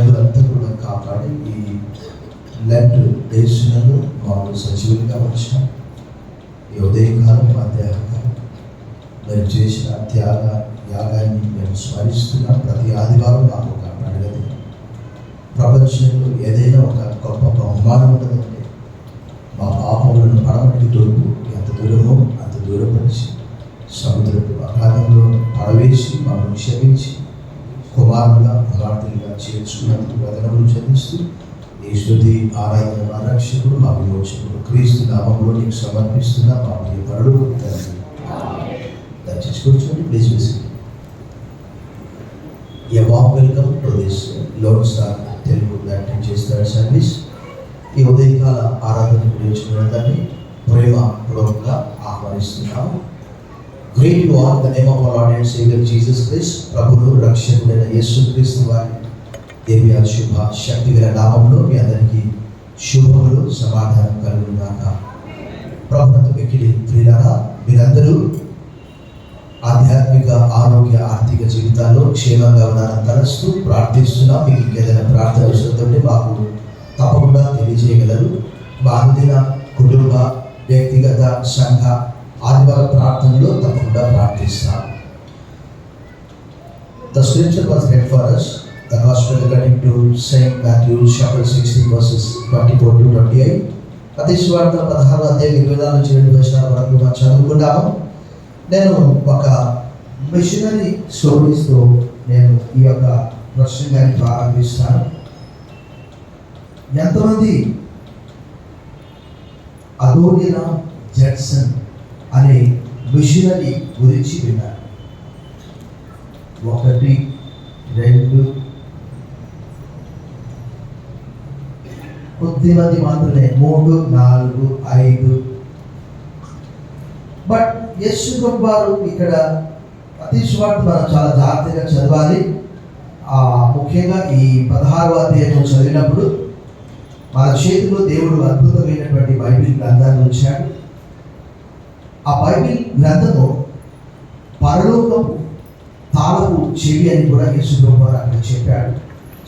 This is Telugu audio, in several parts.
దినములంతా కూడా కాపాడి ఈ లెంట్ డేస్లను మాకు సజీవులుగా వచ్చాం. ఈ ఉదయకాలం మధ్యాహ్నకాలం మేము చేసిన యాగాన్ని మేము స్మరిస్తున్నాం. ప్రతి ఆదివారం మాకు ఒక పండుగది. ప్రపంచంలో ఏదైనా ఒక గొప్ప బహుమానం ఉన్నదంటే మా పాపములను పడమటికి దొరుకు ఎంత దూరమో అంత దూరపరిచి సముద్రపు అగాధంలో పడవేసి మమ్మల్ని క్షమించి కుమారులుగా కుమార్తెలుగా చేర్చుకున్నందుకు వదనములు చెల్లిస్తూ ఈ స్తుతి ఆరాధన మా రక్షకుడు మా విమోచకుడు క్రీస్తు నామంలో నీకు సమర్పిస్తున్నా మా ప్రియ పరుడు తండ్రి. దయచేసి కూర్చోండి. Please visit. A warm welcome to this Lord Star Telugu Baptist Church third service. ఈ ఉదయకాల ఆరాధన గురించి ఉన్నదాన్ని ప్రేమపూర్వకంగా ఆహ్వానిస్తున్నాము. Great you are the name of our Lord and Saviour Jesus Christ. ప్రభువు రక్షకుడైన యేసుక్రీస్తు వారి దివ్య శుభ శక్తి గల నామంలో మీ అందరికీ శుభములు సమాధానం కలుగునుగాక. ప్రభువునందు మిక్కిలి ప్రియులారా, మీరందరూ ఆధ్యాత్మిక ఆరోగ్య ఆర్థిక జీవితాల్లో క్షేమంగా ఉన్నారని తలస్తూ ప్రార్థిస్తున్నా. మీకు ఏదైనా ప్రార్థన అవసరంతో మాకు తప్పకుండా తెలియజేయగలరు. మా అనుదిన కుటుంబ వ్యక్తిగత సంఘ ఆదివార ప్రార్థనలో తప్పకుండా ప్రార్థిస్తాం. The scripture was read for us. The gospel according to Saint Matthew chapter 16 verses 24 to 28. మత్తయి సువార్త 16వ అధ్యాయం 24 నుంచి 2 వచనాల వరకు మనం చదువుకున్నాము. నేను ఒక మిషనరీ స్టోరీస్తో నేను ఈ యొక్క ప్రసంగాన్ని ప్రారంభిస్తాను. ఎంతమంది అదోనిరామ్ జడ్సన్ అనే మిషనరీ గురించి విన్నారు? 1 2 కొద్దిమంది మాత్రమే, 3 4 5. బట్ యేసు వారు ఇక్కడ మత్తయి సువార్త మనం చాలా జాగ్రత్తగా చదవాలి. ముఖ్యంగా ఈ 16వ అధ్యాయం చదివినప్పుడు మన చేతిలో దేవుడు అద్భుతమైనటువంటి బైబిల్ గ్రంథాన్ని ఉంచాడు. ఆ బైబిల్ గ్రంథము పరలోకపు తాళపు చెవి అని కూడా యేసు వారు అక్కడ చెప్పాడు.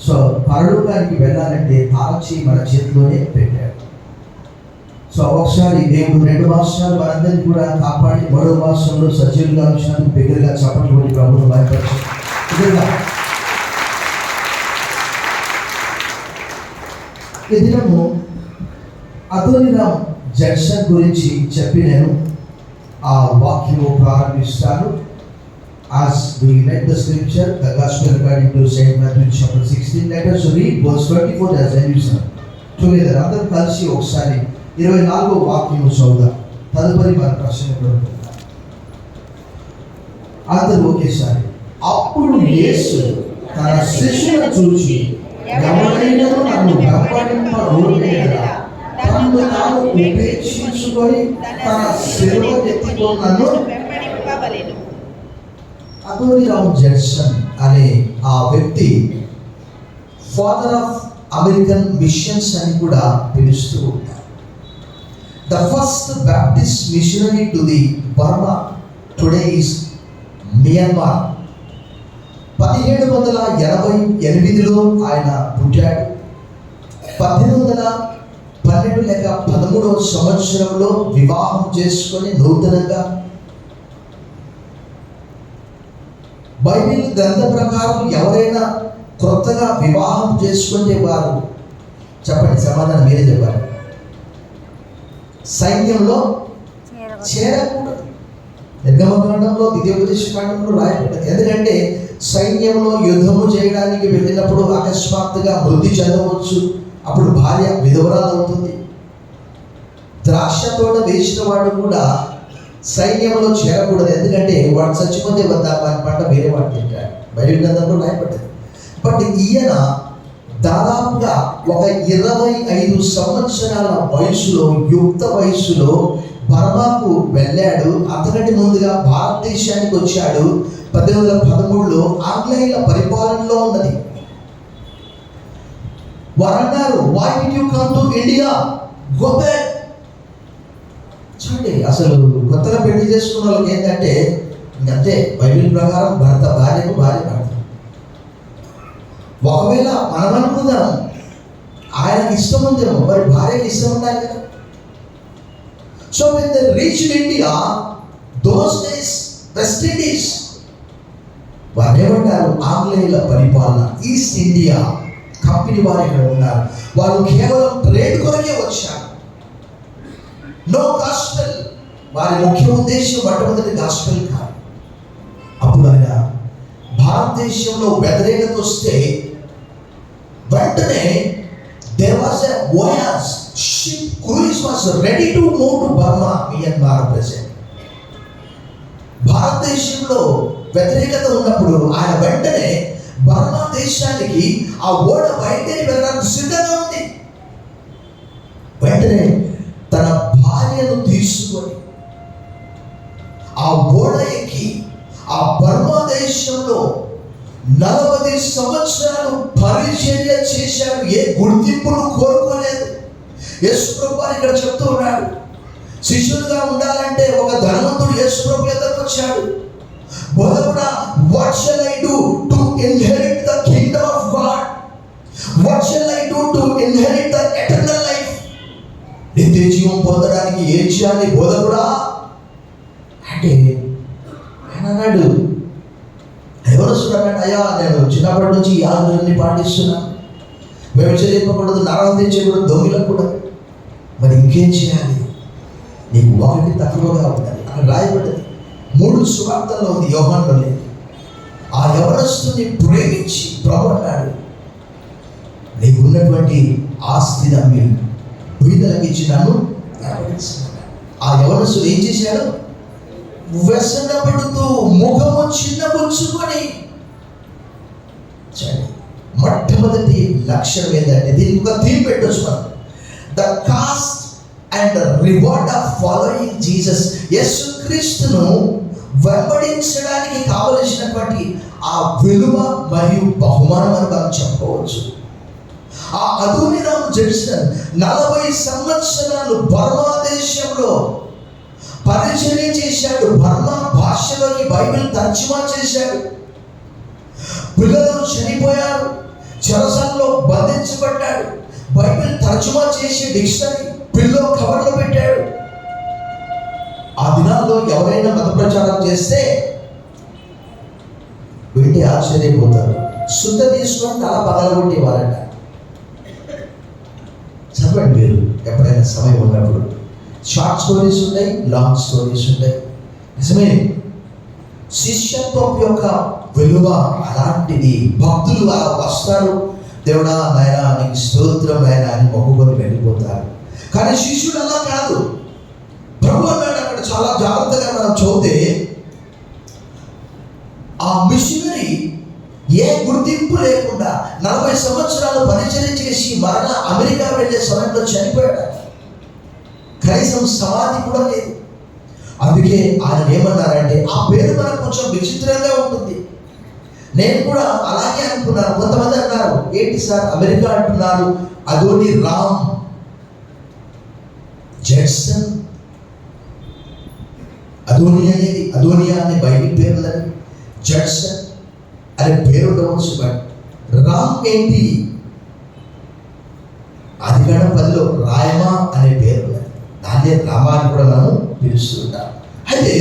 సో పరలోకానికి వెళ్ళాలంటే తాళ చెవి మన చేతిలోనే పెట్టాడు. సో ఒకసారి దేవుడు 2 మాసాలు మనందరినీ కూడా కాపాడి 3వ మాసంలో సజీవులుగా ఉంచినందుకు దగ్గరగా చప్పట్లు కొట్టి ప్రభువును మహిమపరచాలి. ఈ దినము అదోనిరామ్ జడ్సన్ గురించి చెప్పి నేను ఆ వాక్యము ప్రారంభిస్తాను. As we read the scripture, the gospel according to Saint Matthew chapter 16, let us read verse 24 as I listen together. అందరూ కలిసి ఒకసారి 24వ వాక్యము చదువుదాం. తదుపరి మన ప్రశ్న అందరూ ఒకేసారి. అప్పుడు యేసు తన శిష్యులను చూచి, ఎవరైనా నన్ను వెంబడింపగోరునేలా తనను తాను ఉపేక్షించుకొని తన శిలువ ఎత్తుకొని నన్ను వెంబడింపవలెను. అదోనిరామ్ జడ్సన్ అనే ఆ వ్యక్తి ఫాదర్ ఆఫ్ అమెరికన్ మిషన్స్ అని కూడా పిలుస్తూ ఉంటారు. The first Baptist missionary to the Burma today is Myanmar. 1788లో ఆయన పుట్టాడు. 1812 లేక 13వ సంవత్సరంలో వివాహం చేసుకొని నూతనంగా బైబిల్ గ్రంథ ప్రకారం ఎవరైనా కొత్తగా వివాహం చేసుకుంటే వారు చెప్పండి, సమాధానం మీరే చెప్పాలి, సైన్యంలో చేరకూడదు. నిర్గమకాండంలో ద్వితీయోపదేశకాండంలో రాయబడ్డది. ఎందుకంటే సైన్యంలో యుద్ధము చేయడానికి వెళ్ళినప్పుడు అకస్మాత్తుగా మృతి చెందవచ్చు. అప్పుడు భార్య విధవరాలు అవుతుంది. ద్రాక్ష తోట వేసిన వాడు కూడా సైన్యంలో చేరకూడదు. ఎందుకంటే వాడు చచ్చిపోతే వారి పంట వేరే వాడు తింటాడు. బైబిల్ గ్రంథంలో రాయబడ్డది. బట్ ఈయన దాదాపుగా ఒక 25 సంవత్సరాల వయసులో, యుక్త వయసులో బర్మాకు వెళ్ళాడు. అంతకంటే ముందుగా భారతదేశానికి వచ్చాడు. 1813లో ఆంగ్లేయుల పరిపాలనలో ఉన్నది. వారు అన్నారు, why did you come to India, go back. చూడండి, అసలు కొత్తగా పెళ్లి చేసుకున్న వాళ్ళకి ఏంటంటే అంతే, బైబిల్ ప్రకారం భార్యకు భార్య భర్త. ఒకవేళ మనం అనుకుందాం ఆయనకి ఇష్టం ఉందేమో, మరి భార్యకి ఇష్టం ఉండాలి కదా. So when they reached India, those days West Indies, వారు ఏమంటారు, ఆంగ్లేయుల పరిపాలన, ఈస్ట్ ఇండియా కంపెనీ వారు ఇక్కడ ఉన్నారు. వాళ్ళు కేవలం ట్రేడ్ కొరకే వచ్చారు. No gospel. వారి ముఖ్య ఉద్దేశం మొట్టమొదటి గాస్పెల్ కాదు. అప్పుడు ఆయన భారతదేశంలో వ్యతిరేకత వస్తే వెంటనే there was a voyage, ship cruise was ready to move to Burma, Myanmar present. భారతదేశంలో వ్యతిరేకత ఉన్నప్పుడు ఆయన వెంటనే బర్మా దేశానికి ఆ ఓడ బయలుదేరి వెళ్ళడానికి సిద్ధంగా ఉంది. వెంటనే తన భార్యను తీసుకొని ఆ ఓడ ఎక్కి ఆ బర్మా దేశంలో 40 సంవత్సరాలు పరిచర్య చేశాడు. ఏ గుర్తింపును కోరుకోలేదు. యేసు ప్రభు ఇక్కడ చెప్తూ ఉన్నాడు, శిష్యులుగా ఉండాలంటే ఒక ధనవంతుడు యేసు ప్రభు ఎదురుకు వచ్చాడు. బోధకుడా, what shall I do to inherit the kingdom of God? What shall I do to inherit the eternal life? నిత్య జీవం పొందడానికి ఏం చేయాలి బోధకుడా అంటే ఆయన అన్నాడు, ఎవరు చూడండి, అయ్యా నేను చిన్నప్పటి నుంచి ఈ ఆజ్ఞలన్నీ పాటిస్తున్నాను, వ్యభిచరింపకూడదు, నరహత్య చేయకూడదు, దొంగిలకూడదు, మరి ఇంకేం చేయాలి? నీకు ఒకటి తక్కువగా ఉండాలి. అక్కడ రాయబడ్డది 3 సువార్తల్లో ఉంది, యోహానులో లేదు. ఆ యవనస్తుని ప్రేమించి ప్రభు అన్నాడు, నీకు ఉన్నటువంటి ఆస్తిని అమ్మి బీదలకు ఇచ్చి నన్ను వెంబడించమన్నాడు. ఆ యవనస్తుడు ఏం చేశాడు? వ్యసనపడుతూ ముఖము చిన్నబుచ్చుకొని, మొట్టమొదటి లక్ష్యం ఏంటంటే, దీనికి ఒక థీమ్ పెట్టొచ్చు మనం, the cost and reward of following Jesus. యేసుక్రీస్తును వెంబడించడానికి కావలసినటువంటి ఆ విలువ మరియు బహుమానం అని మనం చెప్పవచ్చు. ఆ అదోనీరామ్ జడ్సన్ 40 సంవత్సరాలు బర్మా దేశంలో పరిచర్య చేశాడు. బర్మా భాషలోకి బైబిల్ తర్జుమా చేశాడు. పిల్లలు చనిపోయారు, చెరసాలలో బంధించబడ్డాడు. బైబిల్ తర్జుమా చేసి డిక్షనరీ పిల్లో కవర్లో పెట్టాడు. ఆ దినాల్లో ఎవరైనా మత ప్రచారం చేస్తే వింటే ఆశ్చర్యపోతారు. శుద్ధ తీసుకొని తల పగలగొట్టేవారట. చెప్పండి మీరు ఎప్పుడైనా సమయం ఉన్నప్పుడు. షార్ట్ స్టోరీస్ ఉంటాయి, లాంగ్ స్టోరీస్ ఉంటాయి. నిజమే, శిష్యత్వం యొక్క విలువ అలాంటిది. భక్తులు అలా వస్తారు, దేవుడా నాయనా నీకు స్తోత్రం నాయనా అని మొక్కుకొని వెళ్ళిపోతారు. కానీ శిష్యుడు అలా కాదు. ప్రభు అన్నాడు అక్కడ చాలా జాగ్రత్తగా మనం చూస్తే, ఆ మిషనరీ ఏ గుర్తింపు లేకుండా 40 సంవత్సరాలు పరిచర్య చేసి మరలా అమెరికా వెళ్ళే సమయంలో చనిపోయాడు. కనీసం సమాధి కూడా లేదు. అందుకే ఆయన ఏమన్నారంటే, ఆ పేరు మనకు కొంచెం విచిత్రంగా ఉంటుంది. నేను కూడా అలాగే అనుకున్నాను. కొంతమంది అన్నారు, ఏంటి సార్ అమెరికా అంటున్నారు, అదోనీరామ్ జడ్సన్. అదోనియా అనే బైబిల్ పేర్లని, జడ్సన్ అనే పేరు ఉండవచ్చు. బట్ రామ్ ఏంటి? ఆదికాండం 10లో రాయమా అనే పేరు ఉన్నది. దాన్నే రామ అని కూడా మనం పిలుస్తుంటాం. అయితే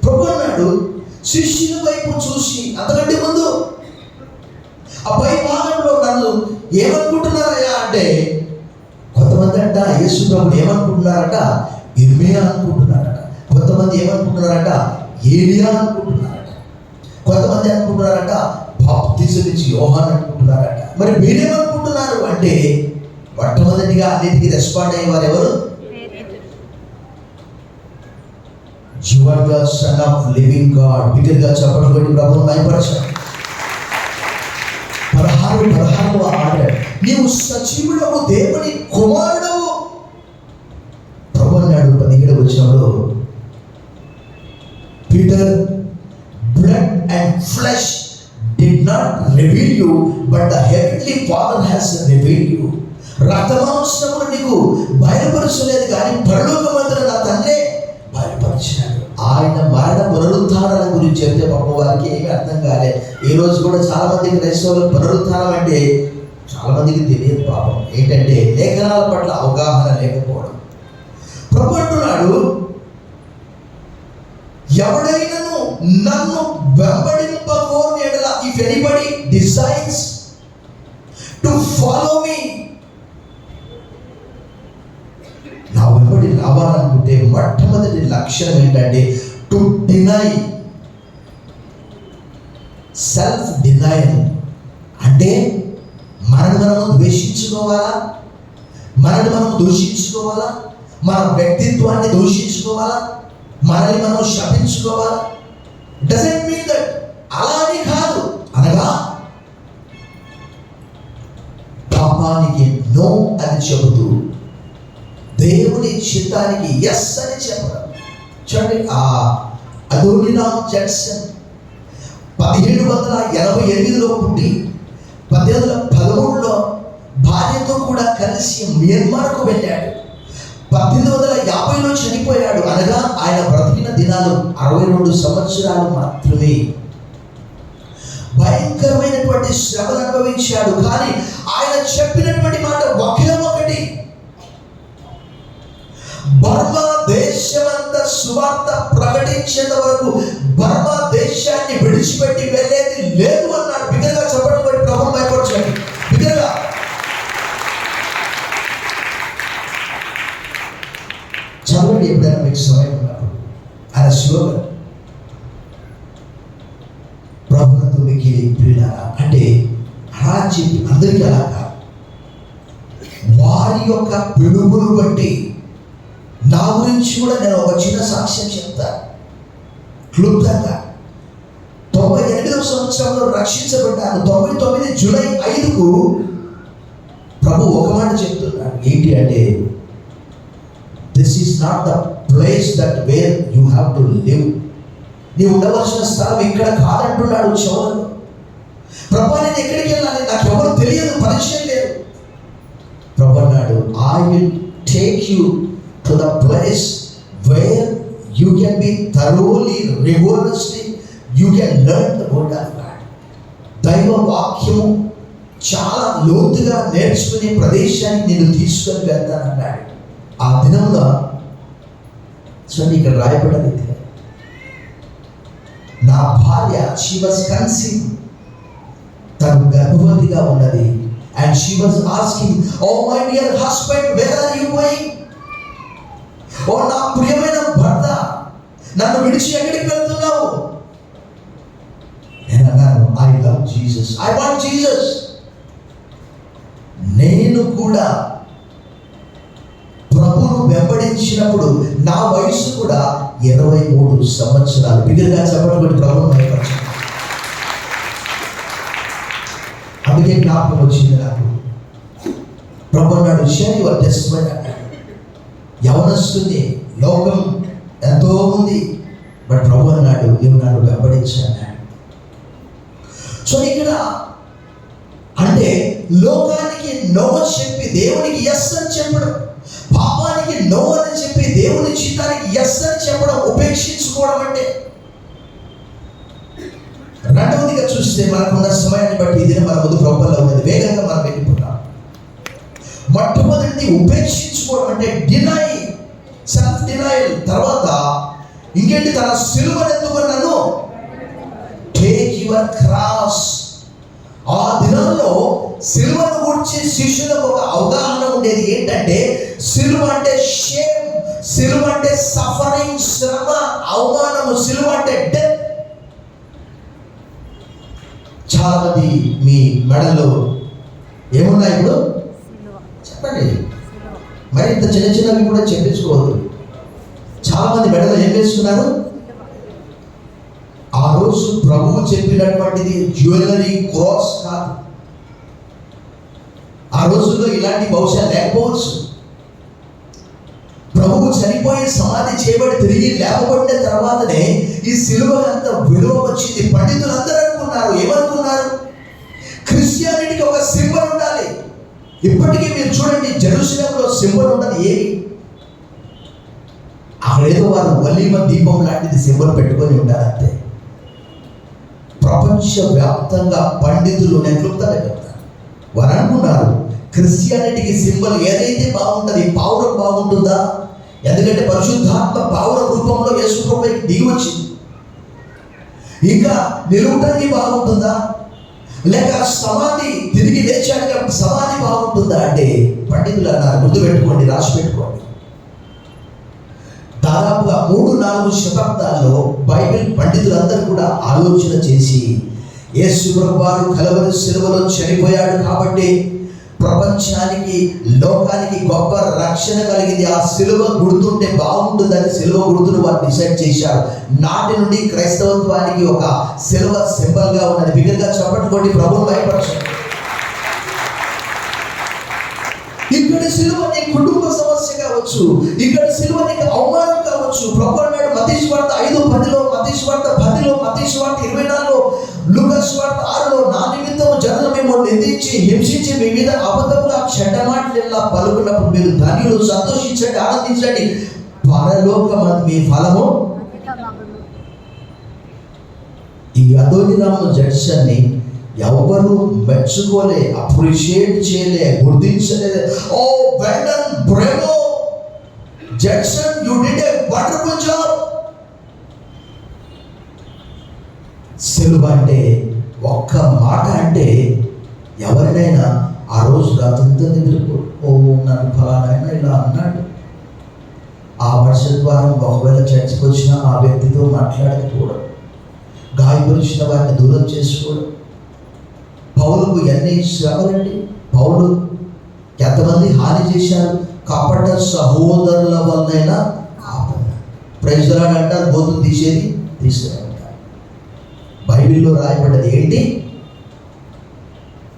ప్రభు అన్నాడు, శిష్యుల వైపు చూసి, అంతకంటే ముందు ఆ పై భాగంలో నన్ను ఏమనుకుంటున్నారయ్యా అంటే, కొంతమంది అంట యేసు ప్రభుని ఏమనుకుంటున్నారట, ఇర్మియా అనుకుంటున్నారట. కొంతమంది ఏమనుకుంటున్నారట, ఏలియా అనుకుంటున్నారట. కొంతమంది అనుకుంటున్నారట, బాప్తిజం ఇచ్చి యోహాను అనుకుంటున్నారట. మరి మీరేమనుకుంటున్నారు అంటే, మొట్టమొదటిగా అన్నిటికీ రెస్పాండ్ అయ్యేవారు ఎవరు? You are the son of living God. బిగ్గరగా చెప్పండి, కొట్టి ప్రభువును మహిమపరచండి. 16వ ఆర్డర్, నీవు సజీవుడవు, దేవుని కుమారుడవు. ప్రభు అన్నాడు 17వ వచనంలో, Peter, blood and flesh did not reveal you, but the heavenly Father has revealed you. రక్తమాంసములు నీకు బయలుపరచలేదు, కానీ పరలోకమందున నా తండ్రి బయలుపరిచాడు. ఆయన మరణ పునరుద్ధానాల గురించి చెప్తే పాపం వారికి ఏమీ అర్థం కాలే. ఈ రోజు కూడా చాలా మందికి క్రైస్తవులు పునరుద్ధానం అంటే చాలా మందికి తెలియదు. పాపం ఏంటంటే లేఖనాల పట్ల అవగాహన లేకపోవడం. ప్రభు అంటున్నాడు, ఎవడైనను నన్ను వెంబడింపకోని ఎడల, if anybody decides to follow me, నా వెంబడి రావాలనుకుంటే మొట్టమొదటి లక్షణం ఏంటంటే టు డినై, సెల్ఫ్ డినైల్. అంటే మనల్ని మనము ద్వేషించుకోవాలా, మనల్ని మనం దూషించుకోవాలా, మన వ్యక్తిత్వాన్ని దూషించుకోవాలా, మనల్ని మనం శపించుకోవాలా. డజంట్ మీన్ దట్, అలా అని కాదు. అనగా పాపానికి నో అని చెబుతూ దేవుని చిత్తానికి ఎస్ అని చెప్పడం. చూడండి, ఆ అదోనిరామ్ జడ్సన్ 1788లో పుట్టి 1813లో భార్యతో కూడా కలిసి మియన్మార్కు వెళ్ళాడు. 1850లో చనిపోయాడు. అనగా ఆయన బ్రతికిన దినాలు 62 సంవత్సరాలు మాత్రమే. భయంకరమైనటువంటి శ్రమను అనుభవించాడు. కానీ ఆయన చెప్పినటువంటి మాట ఒకే ఒకటి, బర్మా దేశమంతా సువార్త ప్రకటించేంత వరకు బర్మా దేశాన్ని విడిచిపెట్టి వెళ్ళేది లేదు అన్నాడు. బిగ్గరగా చెప్పడం బట్టి ప్రభువు భయపరచండి. బిగ్గరగా చదవండి ఎప్పుడైనా మీకు సమయం ఉన్నప్పుడు. ఆయన స్లోగన్ ప్రభుత్వంతో మీకు ప్రియులారా అంటే అలా చెప్పి అందరికీ అలా కాదు, వారి యొక్క పిలుపును బట్టి. నా గురించి కూడా నేను ఒక చిన్న సాక్ష్యం చెప్తాను క్లుప్తంగా. 98వ సంవత్సరంలో రక్షించబడ్డాను. 99 జూలై 5కు ప్రభు ఒక మాట చెప్తున్నాడు. ఏంటి అంటే, this is not the place that where you have to live. నీవు ఉండవలసిన స్థలం ఇక్కడ కాదంటున్నాడు. చౌదరు ప్రభు, నేను ఎక్కడికి వెళ్ళాలి, నాకు ఎవరు తెలియదు, పరిచయం లేదు. ప్రభు అన్నాడు, I will take you to the place where you can be thoroughly, rigorously, you can learn the word of God. దైవ వాక్యము చాలా లోతుగా నేర్చుకునే ప్రదేశానికి నేను తీసుకొని వెళ్తానన్నాడు. ఆ దినంలో చూడండి, ఇక్కడ రాయబడింది, నా భార్య she was conceived, తను గర్భవతిగా ఉన్నది. and she was asking, oh my dear husband, where are you going? ఓ నా ప్రియమైన భర్త, నన్ను విడిచి ఎక్కడికి వెళ్తున్నావు? నేను అన్నాను, I love Jesus, I want Jesus. నేను కూడా ప్రభువును వెంబడించినప్పుడు నా వయసు కూడా 23 సంవత్సరాలు. బిగ్గరగా చెప్పడం బట్టి ప్రభువును భయపరచు. అందుకే జ్ఞాపకం వచ్చింది నాకు. ప్రభు అన్నాడు, షేర్ యువర్ టెస్టిమనీ అన్నాడు. యవనస్తుని లోకం ఎంతో ఉంది, బట్ ప్రభు అన్నాడు, నువ్వు నన్ను వెంబడించాను. సో ఇక్కడ అంటే లోకానికి నో చెప్పి దేవునికి ఎస్ అని చెప్పడం, పాపానికి నో అని చెప్పి దేవుని చిత్తానికి ఎస్ అని చెప్పడం ఉపేక్షించుకోవడం అంటే. రెండవదిగా చూస్తే మనకున్న సమయాన్ని బట్టి ఇది మన ముందు ప్రభువులో ఉన్నది, వేగంగా మనం వెళ్ళిపోతాం. మొట్టమొదటి ఉపేక్షించుకోవడం అంటే డినై, సెల్ఫ్ డినైల్. తర్వాత ఇంకేంటి, తన సిలువను ఎత్తుకున్నాను, టేక్ యువర్ క్రాస్. ఆ దినంలో సిలువను గురించి శిష్యులకు ఒక అవగాహన ఉండేది. ఏంటంటే సిలువ అంటే షేమ్, సిలువ అంటే సఫరింగ్, శ్రమ, అవమానము, సిలువ అంటే డెత్. చాలా మంది మీ మెడలో ఏమున్నాయి ఇప్పుడు చెప్పండి, మరి ఇంత చిన్న చిన్నవి కూడా చెప్పించుకోవద్దు. చాలా మంది మెడలో ఏం వేసుకున్నారు? ఆ రోజు ప్రభువు చెప్పినటువంటిది జ్యువెలరీ, క్రాస్ కాదు. ఆ రోజుల్లో ఇలాంటి బహుశా లేకపోవచ్చు. ప్రభువు చనిపోయి సమాధి చేయబడి తిరిగి లేవబడిన తర్వాతనే ఈ సిలువ అంత విలువ వచ్చింది. పండితులు అందరూ అనుకున్నారు, ఏమనుకున్నారు? క్రిస్టియానిటీకి ఒక సింబల్ ఉండాలి. ఇప్పటికీ మీరు చూడండి, జెరూసలేంలో సింబల్ ఉన్నది ఏమి? అక్కడేదో వారు వలీమ దీపం లాంటిది సింబల్ పెట్టుకొని ఉంటారంతే. ప్రపంచవ్యాప్తంగా పండితులు నేను క్లుప్తంగా చెప్తాను, వారు అనుకున్నారు క్రిస్టియానిటీకి సింబల్ ఏదైతే బాగుంటుంది, పావురం బాగుంటుందా? ఎందుకంటే పరిశుద్ధాత్మ పావురం రూపంలో యేసు ప్రభువుకి దిగి వచ్చింది. ఇంకా నిలువుటంగి బాగుంటుందా, లేక సమాధి తిరిగి లేచాడు కాబట్టి సమాధి బాగుంటుందా అంటే పండితులు అన్నారు, గుర్తుపెట్టుకోండి, రాసి పెట్టుకోండి. దాదాపుగా 3-4 శతాబ్దాల్లో బైబిల్ పండితులందరూ కూడా ఆలోచన చేసి యేసు ప్రభువారు కలవరి శిలువలో చనిపోయాడు కాబట్టి ప్రపంచానికి, లోకానికి గొప్ప రక్షణ కలిగింది, ఆ శిలువ గుర్తుంటే బాగుంటుందని శిలువ గుర్తును వారు డిసైడ్ చేశారు. నాటి నుండి క్రైస్తవత్వానికి ఒక శిలువ సింబల్గా ఉన్నది. బిగ్గరగా చప్పట్టుకోండి, ప్రభువును భయపరచండి. ఇక్కడ సిలువ నీ కుటుంబ సమస్య కావచ్చు, ఇక్కడ సిలువ నీకు అవమానం కావచ్చు. ప్రభు అన్నాడు మత్తయి సువార్త 5:10లో, మత్తయి సువార్త 10లో, మత్తయి సువార్త 24లో, లూకా సువార్త 6లో, నా నిమిత్తం జనులు మిమ్మల్ని నిందించి హింసించి మీ మీద అబద్ధముగా చెడ్డ మాటలు పలుకున్నప్పుడు మీరు ధన్యులు, సంతోషించండి, ఆనందించండి, పరలోకమందు మీ ఫలము. ఈ అదోనిరాము జడ్సన్ని ఎవరు మెచ్చుకోలే, అప్రిషియేట్ చేయలే, గుర్తించలేదు. ఓ బ్రెండన్ బ్రెమో Judson, you did a wonderful job. సిలువ అంటే ఒక్క మాట అంటే ఎవరినైనా ఆ రోజు రాత్రంతా నిద్రపో, ఓ నన్ను ఫలానైనా ఇలా అన్నాడు, ఆ మరుసటి వారం ఒకవేళ చర్చకు వచ్చినా ఆ వ్యక్తితో మాట్లాడకపోవడం, గాయపరిచిన వారిని దూరం చేసుకోవడం. పౌలుకు ఎన్ని శ్రమలండి, పౌలు ఎంతమంది హాని చేశారు, కపట సహోదరుల వల్లైనా ప్రైజ్లాడ్ అంటారు, గోతులు తీసేది తీసుకురాంటారు. బైబిల్లో రాయబడ్డది ఏంటి?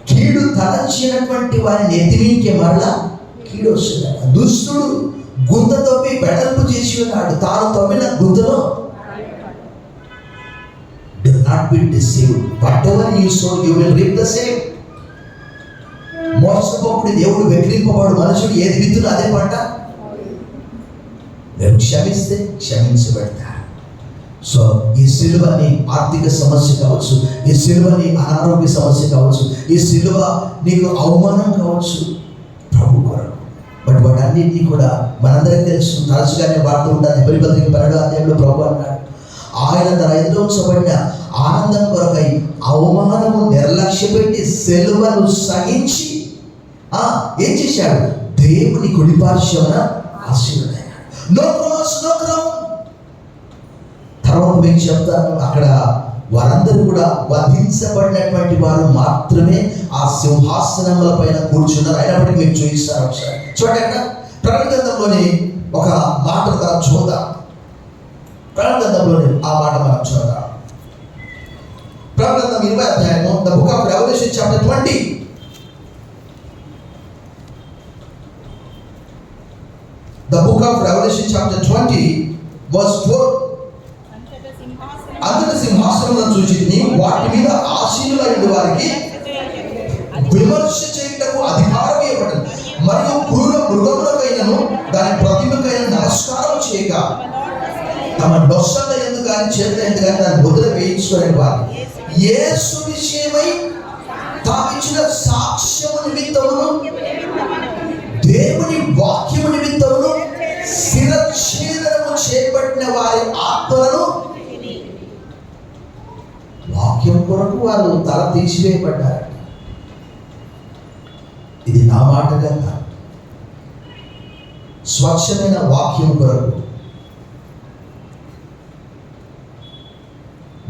కీడు తలచినటువంటి వారిని ఎత్తిమీకే మరలా కీడు వస్తుంది. దుష్టుడు గుంత తవ్వి వెడల్పు చేసి ఉన్నాడు, తాను తవ్విన గుంతలో. Do not be deceived. Whatever you sow, you will reap the same. మోసపోకుడి దేవుడు వెక్కిరింపబడు, మనుషుడు ఏది విత్తును అదే పంట. నేను క్షమిస్తే క్షమించబడతారు. సో ఈ సిలువని ఆర్థిక సమస్య కావచ్చు, ఈ సిలువని అనారోగ్య సమస్య కావచ్చు, ఈ సిలువ నీకు అవమానం కావచ్చు ప్రభు కొరకు. బట్ వాటన్నిటినీ కూడా మనందరికీ తెలుసు, తరచుగానే వాడుతూ ఉంటాను. హెబ్రీ పత్రిక 12వ అధ్యాయంలో ప్రభు అన్నాడు, ఆయన తన ఎదుట ఉంచబడిన ఆనందం కొరకై అవమానము నిర్లక్ష్య పెట్టి సిలువను సహించి ఏం చేశాడు? దేవుని కుడిపార్శ్వమున ఆశీనుడైనాడు. No cross, no crown. తర్వాత మీకు చెప్తాను, అక్కడ వారందరూ కూడా వధించబడినటువంటి వారు మాత్రమే ఆ సింహాసనముల పైన కూర్చున్నారు. అయినప్పటికీ మీకు చూపిస్తాను ఒకసారి చూడండి. అక్కడ ప్రకటన గ్రంథంలోని ఒక మాట చూద్దాం. ప్రకటన గ్రంథంలోని ఆ మాట మనం చూద్దాం. ప్రకటన గ్రంథం 20వ అధ్యాయము, the book of Revelation chapter 20. The book of Revelation chapter 20 verse 4. అంతట సింహాసనములను చూచితిని, వాటి మీద ఆసీనులైన వారికి విమర్శ చేయుటకు అధికారం ఇవ్వబడింది. మరియు క్రూర మృగములకైనను దాని ప్రతిమకైన నమస్కారం చేయక తమ నొసల యందు గాని చేతుల యందు గాని దాని ముద్ర వేయించుకునే వారు యేసు విషయమై తామిచ్చిన సాక్ష్యము నిమిత్తమును దేవుని వాక్యము నిమిత్తమును శిరఛేదనము చేయబడిన వారి ఆత్మలను, వాక్యం కొరకు వారు తల తీసివేయబడ్డారు. ఇది నా మాటగా కాదు, స్వచ్ఛమైన వాక్యం కొరకు.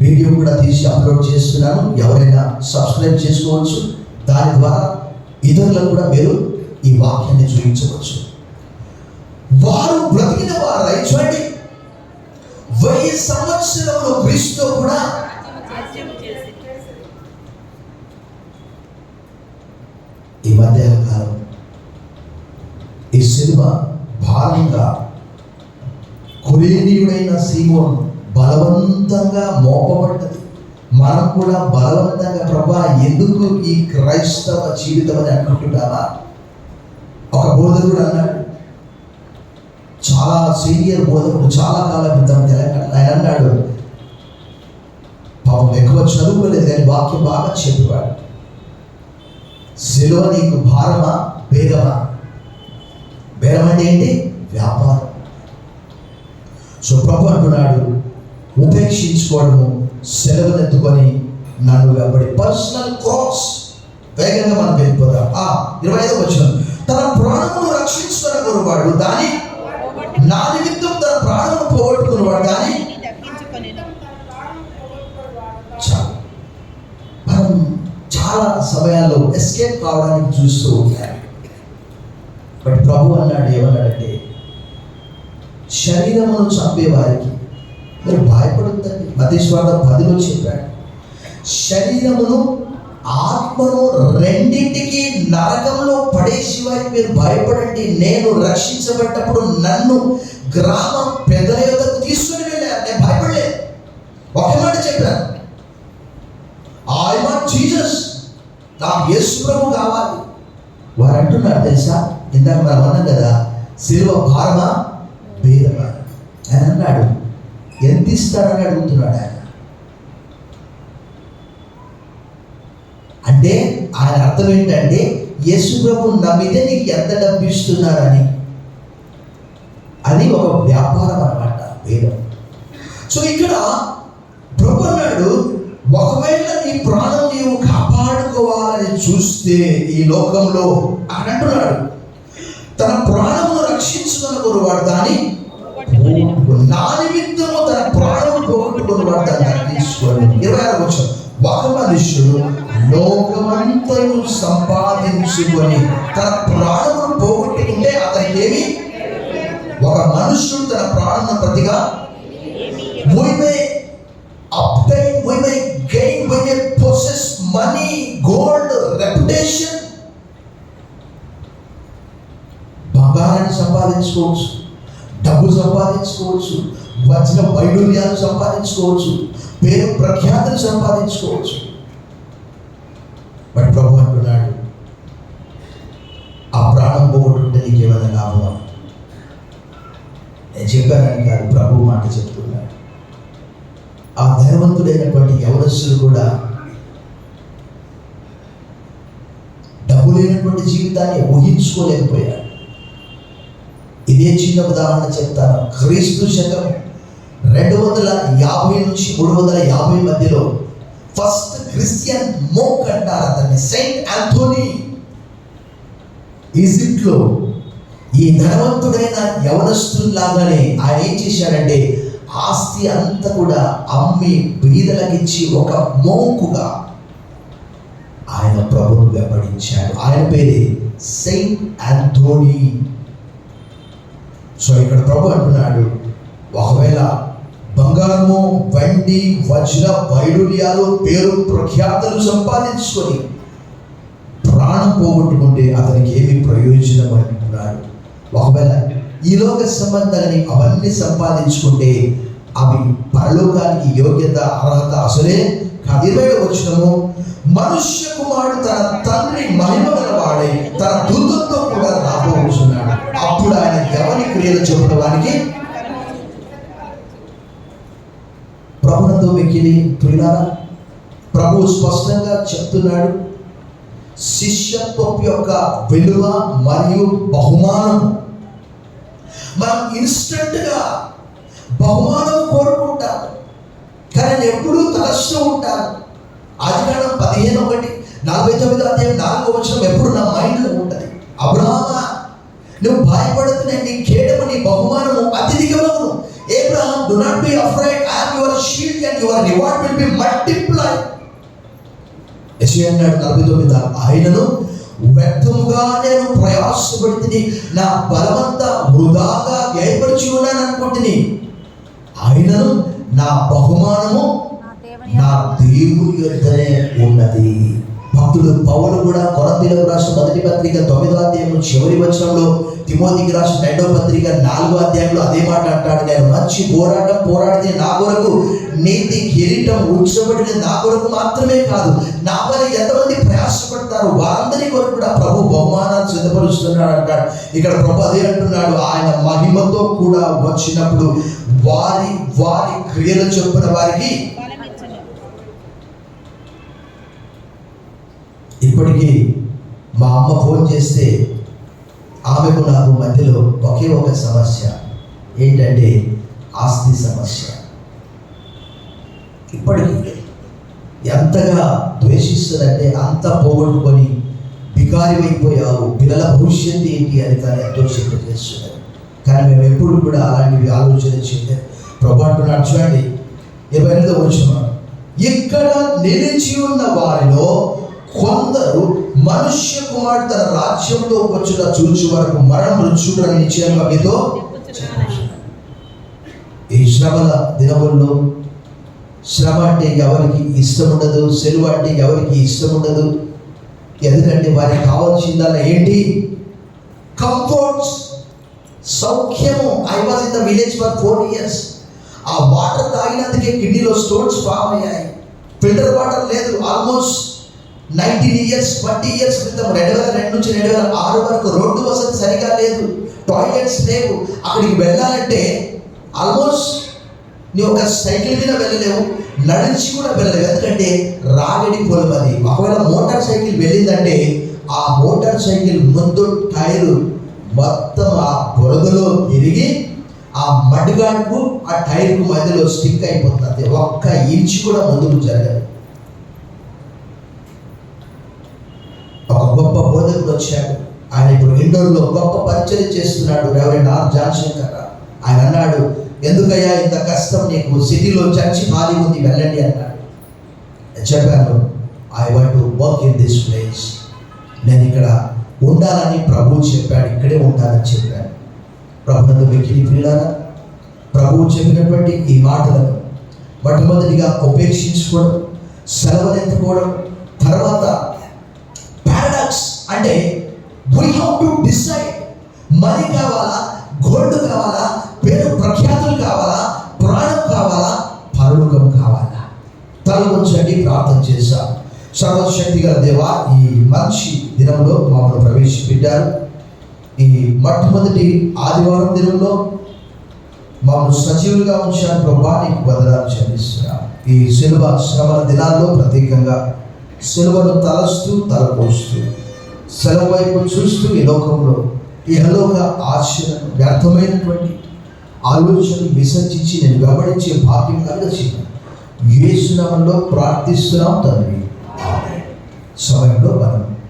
వీడియో కూడా తీసి అప్లోడ్ చేస్తున్నాను, ఎవరైనా సబ్స్క్రైబ్ చేసుకోవచ్చు. దాని ద్వారా ఇతరులకు కూడా మీరు ఈ వాక్యాన్ని చూపించవచ్చు. వారు బ్రతికిన వారై చూడండి, 1000 సంవత్సరములు క్రీస్తుతో కూడా ఈ మధ్యాహ్న కాలం ఈ సిలువ భారంగా కురేనీయుడైన సీమోను బలవంతంగా మోపబడ్డది. మనం కూడా బలవంతంగా ప్రభా ఎందుకు ఈ క్రైస్తవ జీవితం అని అనుకుంటున్నావా? ఒక బోధకుడు అన్నాడు, చాలా సీనియర్ బోధకుడు, చాలా కాలం క్రితం తెలంగాణ. ఆయన అన్నాడు, పాపం ఎక్కువ చదువుకోలేదు కానీ వాక్యం బాగా చెప్పేవాడు. సిలువ నీకు భారమా బేరమా? బేరం అంటే ఏంటి? వ్యాపారం. సో ప్రభు అంటున్నాడు, ఉపేక్షించుకోవడము, సెలవునెత్తుకొని నన్ను వెంబడి. Personal cross. వేగంగా మనం వెళ్ళిపోదాం. 25వ వచనం, తన ప్రాణమును రక్షించుకున్నవాడు దాని నా నిమిత్తం తన ప్రాణమును పోగొట్టుకున్నవాడు దాని. మనం చాలా సమయాల్లో ఎస్కేప్ కావడానికి చూస్తూ ఉంటారు. బట్ ప్రభు అన్నాడు, ఏమన్నాడంటే, శరీరమును చంపే వారికి మీరు భయపడుతుంది. మత్తయి 10లో చెప్పాడు, శరీరమును ఆత్మను రెండింటికి నరకంలో పడేసి వారికి మీరు భయపడండి. నేను రక్షించబడ్డప్పుడు నన్ను గ్రామం పెద్దల యొద్దకు తీసుకుని వెళ్ళాను, నేను భయపడలేదు. ఒకే మాట చెప్పాను, ఐ వాంట్ జీసస్, నాకు యేసు ప్రభు కావాలి. వారు అంటున్నారు తెలుసా, ఇందాక మనం అన్నాం కదా, సిలువ భారమా బేరమా? ఆయన అన్నాడు, ఎంత ఇస్తాడని అడుగుతున్నాడు ఆయన. అంటే ఆయన అర్థం ఏంటంటే, యేసు ప్రభు నమ్మితే నీకు ఎంత డబ్బు ఇస్తున్నారని. అది ఒక వ్యాపారం అన్నమాట, బేరం. సో ఇక్కడ ప్రభు అన్నాడు, ఒకవేళ నీ ప్రాణం నీవు కాపాడుకోవాలని చూస్తే ఈ లోకంలో అని అంటున్నాడు, తన ప్రాణమును రక్షించుకున్న వాడు దాన్ని, నా నిమిత్తము తన ప్రాణము పోగొట్టుకున్న వాడు దాన్ని రక్షించుకోండి. 26వ వచనం, ఒక మనుష్యుడు లోకమంతయు సంపాదించుకొని తన ప్రాణమును పోగొట్టుకుంటే అతనికి ఏమి? ఒక మనుష్యుడు తన ప్రాణమును ప్రతిగా we may obtain, we may gain, we may possess money, gold, reputation. బంగారాన్ని సంపాదించుకోవచ్చు, డబ్బు సంపాదించుకోవచ్చు, వజ్ర వైడూర్యాలు సంపాదించుకోవచ్చు, పేరు ప్రఖ్యాతులు సంపాదించుకోవచ్చు. బట్ ప్రభు అంటున్నాడు, ఆ ప్రాణం పోగొట్టుకుంటే నీకేమైనా లాభమా? నేను చెప్పానని కాదు, ప్రభు మాట చెప్తున్నాడు. ఆ ధనవంతుడైనటువంటి యవనస్తులు కూడా డబ్బు లేనటువంటి జీవితాన్ని ఊహించుకోలేకపోయారు. ఇదే చిన్న ఉదాహరణ చెప్తాను. క్రీస్తు శకం 250 నుంచి 350 మధ్యలో ఫస్ట్ క్రిస్టియన్ మోక్ అంటారు అతన్ని, సెయింట్ ఆంథోనీ. ఈజిప్ట్లో ఈ ధనవంతుడైన యవనస్తుల్లాగానే ఆయన ఏం చేశాడంటే, ఆస్తి అంతా కూడా అమ్మి బీదలకిచ్చి ఒక మోకుగా ఆయన ప్రభువును వెంబడించాడు. ఆయన పేరే సెయింట్ ఆంథోనీ. సో ఇక్కడ ప్రభు అంటున్నాడు, ఒకవేళ బంగారము, వెండి, వజ్ర వైడూర్యాలు, పేరు ప్రఖ్యాతులు సంపాదించుకొని ప్రాణం పోగొట్టుకుంటే అతనికి ఏమి ప్రయోజనం అంటున్నాడు. ఒకవేళ ఈ లోక సంబంధాన్ని అవన్నీ సంపాదించుకుంటే అవి పరలోకానికి యోగ్యత, అర్హత అసలే కాదు. 20వ వచనము, మనుష్య కుమారుడు తన తండ్రి మహిమ గల వాడై తన దూతలతో కూడా రాబోతున్నాడు, అప్పుడు ఆయన ఎవరి క్రియలు చెప్పిన వారికి. ప్రభునందు మిక్కిలి ప్రియులారా, ప్రభు స్పష్టంగా చెప్తున్నాడు, శిష్యత్వం యొక్క విలువ మరియు బహుమానం. మనం ఇన్స్టెంట్గా బహుమానం కోరుకుంటాం, కానీ ఎప్పుడూ తలస్తూ ఉంటాను. ఆదికాండం 15:1-49 అధ్యాయం 4వ వచనం ఎప్పుడు నా మైండ్లో ఉంటుంది. అబ్రహామా, నువ్వు భయపడుతున్న నీ కేడము, నీ బహుమానము అత్యధికమగును. Abraham, do not be afraid, I am your shield and your reward will be multiplied. యెషయా 49 ఆయనను వ్యర్థముగా నేను ప్రయాసపడితిని, నా బలమంతా వృధాగా వ్యయపరిచి ఉన్నాను అనుకుంటుని, ఆయనను నా బహుమానము నా దేవుని యొద్దనే ఉన్నది. భక్తుడు పౌలు కూడా కొరింథీయులకు రాసిన 1వ పత్రిక 9వ అధ్యాయం చివరి వచనంలో, తిమోతికి రాసిన 2వ పత్రిక 4వ అధ్యాయంలో అదే మాట అంటాడు. నేను మంచి పోరాటం పోరాడితే నా కొరకు, నీతి కిరీటం ఉంచబడిన నా కొరకు మాత్రమే కాదు, నా వల్ల ఎంతమంది ప్రయాసపడతారు వారందరి కొరకు కూడా ప్రభు బహుమానాలు స్థానాన్ని సిద్ధపరుస్తున్నాడు అంటాడు. ఇక్కడ ప్రభు అదే అంటున్నాడు, ఆయన మహిమతో కూడా వచ్చినప్పుడు వారి వారి క్రియలు చొప్పున వారికి. ఇప్పటికీ మా అమ్మ ఫోన్ చేస్తే ఆమెకు నాకు మధ్యలో ఒకే ఒక సమస్య, ఏంటంటే ఆస్తి సమస్య. ఇప్పటికీ ఎంతగా ద్వేషిస్తుందంటే, అంత పోగొట్టుకొని బికారి అయిపోయావు, పిల్లల భవిష్యత్తు ఏంటి అని కానీ ఎంతో చింత చేస్తున్నారు. కానీ మేము ఎప్పుడు కూడా అలాంటివి ఆలోచన చేయలేదు. ప్రభు అంటున్నాడు చూడండి 28వ వచనం, ఇక్కడ నిలిచి ఉన్న వారిలో కొందరు మనుష్య కుమారుడు తన రాజ్యంలో వచ్చుట చూచు వరకు మరణం రుచుడని నిశ్చయంగా మీతో. ఈ శ్రమల దినముల్లో శ్రమ అంటే ఎవరికి ఇష్టం ఉండదు, సెలవు అంటే ఎవరికి ఇష్టం ఉండదు. ఎందుకంటే వారికి కావాల్సిందల్లా ఏంటి? కంఫర్ట్స్, సౌఖ్యము. I was in the village for 4 years. ఆ వాటర్ తాగినందుకే కిడ్నీలో స్టోన్స్ ఫామ్ అయ్యాయి. ఫిల్టర్ వాటర్ లేదు. ఆల్మోస్ట్ 19 years 20 years క్రితం 2002 నుంచి 2006 వరకు రోడ్డు వసతి సరిగా లేదు, టాయిలెట్స్ లేవు. అక్కడికి వెళ్ళాలంటే ఆల్మోస్ట్ నీ ఒక సైకిల్ మీద వెళ్ళలేవు, నడిచి కూడా వెళ్ళలేవు. ఎందుకంటే రాగడి పొలం అది. ఒకవేళ మోటార్ సైకిల్ వెళ్ళిందంటే ఆ మోటార్ సైకిల్ ముందు టైరు మొత్తం ఆ బురదలో తిరిగి ఆ మడ్గాడుకు ఆ టైర్కు మధ్యలో స్టిక్ అయిపోతుంది. ఒక్క ఇంచు కూడా ముందుకు జరగదు. ఒక గొప్ప బోధకుడు వచ్చాడు. ఆయన ఇప్పుడు ఇండోర్లో గొప్ప పరిచయం చేస్తున్నాడు, రెవరెండ్ ఆర్ జాన్సన్ గారు. ఆయన అన్నాడు, ఎందుకయ్యా ఇంత కష్టం నీకు, సిటీలో చర్చి ఖాళీ ఉంది, వెళ్ళండి అన్నాడు. చెప్పాను, I want to work in this place. నేను ఇక్కడ ఉండాలని ప్రభువు చెప్పాడు, ఇక్కడే ఉండాలని చెప్పాను. ప్రభునందు వ్యక్తిని ప్రియులారా, ప్రభువు చెప్పినటువంటి ఈ మాటలను మొట్టమొదటిగా ఉపేక్షించుకోవడం, సెలవులు ఎత్తుకోవడం, తర్వాత పారాడాక్స్ అంటే we have to decide. Money కావాలా, గోల్డ్ కావాలా, పేరు ప్రఖ్యాతులు కావాలా, ప్రాణం కావాలా, పరలోకం కావాలా? తల ఉంచండి, ప్రార్థన చేశాం. సర్వశక్తి గల దేవా, ఈ మంచి దినంలో మమ్మల్ని ప్రవేశపెట్టారు. ఈ మొట్టమొదటి ఆదివారం దినంలో మమ్మల్ని సజీవులుగా ఉంచారు. ప్రభా, నీకు వందనాలు చెల్లిస్తున్నాం. ఈ సిలువ శ్రమల దినాల్లో ప్రత్యేకంగా సిలువను తలస్తూ తలపోస్తూ సెలవు వైపు చూస్తూ ఈ లోకంలో ఇహలోక ఆశలను, వ్యర్థమైనటువంటి ఆలోచనలు విసర్జించి నేను వెంబడించే భాగ్యం కలిగించి యేసు నామములో ప్రార్థిస్తున్నాం తండ్రి. సమయంలో మనం